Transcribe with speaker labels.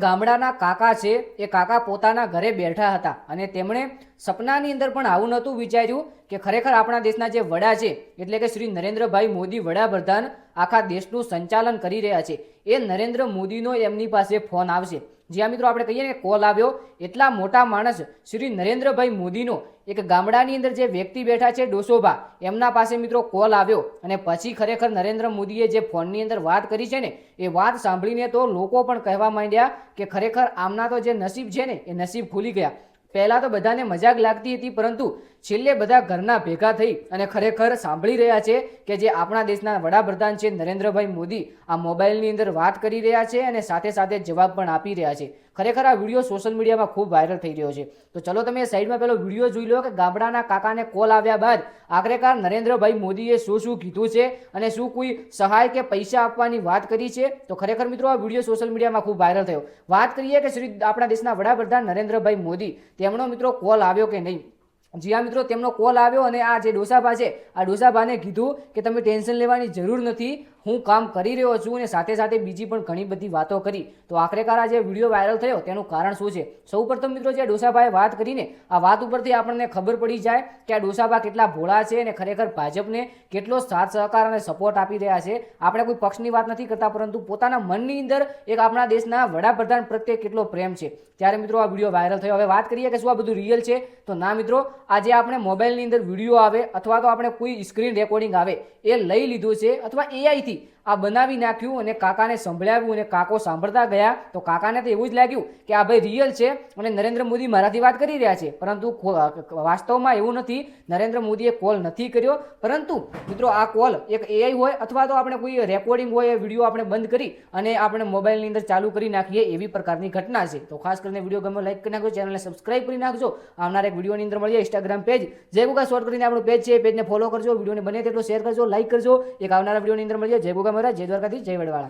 Speaker 1: ગામડાના કાકા છે એ કાકા પોતાના ઘરે બેઠા હતા અને તેમણે સપનાની અંદર પણ આવું નહોતું વિચાર્યું કે ખરેખર આપણા દેશના જે વડા છે એટલે કે શ્રી નરેન્દ્રભાઈ મોદી વડાપ્રધાન આખા દેશનું સંચાલન કરી રહ્યા છે એ નરેન્દ્ર મોદીનો એમની પાસે ફોન આવશે। જ્યાં મિત્રો આપણે કહીએ ને કોલ આવ્યો, એટલા મોટા માણસ શ્રી નરેન્દ્રભાઈ મોદીનો એક ગામડાની અંદર જે વ્યક્તિ બેઠા છે ડોસોભા, એમના પાસે મિત્રો કોલ આવ્યો અને પછી ખરેખર નરેન્દ્ર મોદીએ જે ફોનની અંદર વાત કરી છે ને એ વાત સાંભળીને તો લોકો પણ કહેવા માંડ્યા કે ખરેખર આમના તો જે નસીબ છે ને એ નસીબ ખુલી ગયા। પહેલાં તો બધાને મજાક લાગતી હતી, પરંતુ છેલ્લે બધા ઘરના ભેગા થઈ અને ખરેખર સાંભળી રહ્યા છે કે જે આપણા દેશના વડાપ્રધાન છે નરેન્દ્રભાઈ મોદી આ મોબાઈલની અંદર વાત કરી રહ્યા છે અને સાથે સાથે જવાબ પણ આપી રહ્યા છે। ખરેખર આ વિડીયો સોશિયલ મીડિયામાં ખૂબ વાયરલ થઈ રહ્યો છે। તો ચલો તમે સાઈડમાં પેલો વિડીયો જોઈ લો કે ગામડાના કાકાને કોલ આવ્યા બાદ આખરેકાર નરેન્દ્રભાઈ મોદીએ શું કીધું છે અને શું કોઈ સહાય કે પૈસા આપવાની વાત કરી છે। તો ખરેખર મિત્રો આ વિડીયો સોશિયલ મીડિયામાં ખૂબ વાયરલ થયો। વાત કરીએ કે શ્રી આપણા દેશના વડાપ્રધાન નરેન્દ્રભાઈ મોદી તેમનો મિત્રો કોલ આવ્યો કે નહીં। જી હા મિત્રો, તેમનો કોલ આવ્યો અને આ જે ડોસાભા છે આ ડોસાભાને કીધું કે તમે ટેન્શન લેવાની જરૂર નથી, હું કામ કરી રહ્યો છું અને સાથે સાથે બીજી પણ ઘણી બધી વાતો કરી। તો આખરેકાર આ જે વિડીયો વાયરલ થયો તેનું કારણ શું છે? સૌપ્રથમ મિત્રો જે ડોસાભાએ વાત કરીને આ વાત ઉપરથી આપણને ખબર પડી જાય કે આ ડોસાભા કેટલા ભોળા છે અને ખરેખર ભાજપને કેટલો સાથ સહકાર અને સપોર્ટ આપી રહ્યા છે। આપણે કોઈ પક્ષની વાત નથી કરતા, પરંતુ પોતાના મનની અંદર એક આપણા દેશના વડાપ્રધાન પ્રત્યે કેટલો પ્રેમ છે, ત્યારે મિત્રો આ વિડીયો વાયરલ થયો। હવે વાત કરીએ કે શું આ બધું રિયલ છે? તો ના મિત્રો, આજે આપણે મોબાઈલની અંદર વિડીયો આવે અથવા તો આપણે કોઈ સ્ક્રીન રેકોર્ડિંગ આવે એ લઈ લીધું છે અથવા એઆઈથી આ બનાવી નાખ્યું અને કાકાને સંભળાવ્યું અને કાકો સાંભળતા ગયા તો કાકાને તો એવું જ લાગ્યું કે આ ભાઈ રિયલ છે અને નરેન્દ્ર મોદી મારાથી વાત કરી રહ્યા છે, પરંતુ વાસ્તવમાં એવું નથી। નરેન્દ્ર મોદીએ કોલ નથી કર્યો, પરંતુ મિત્રો આ કોલ એક એઆઈ હોય અથવા તો આપણે કોઈ રેકોર્ડિંગ હોય એ વિડીયો આપણે બંધ કરી અને આપણે મોબાઈલની અંદર ચાલુ કરી નાખીએ એવી પ્રકારની ઘટના છે। તો ખાસ કરીને વિડીયો ગમે લાઈક કરી નાખજો, ચેનલને સબસ્ક્રાઈબ કરી નાખજો। આવનાર એક વિડીયોની અંદર મળીએ ઇન્સ્ટાગ્રામ પેજ જય ગોગા શોર્ટ કરીને આપણું પેજ છે, પેજને ફોલો કરજો, વિડીયોને બને તેટલો શેર કરજો, લાઈક કરજો। એક આવનારા વિડીયોની અંદર મળીએ। જય ગોગા મહારાજ, જય દ્વારકાધીશ, જય વડવાળા।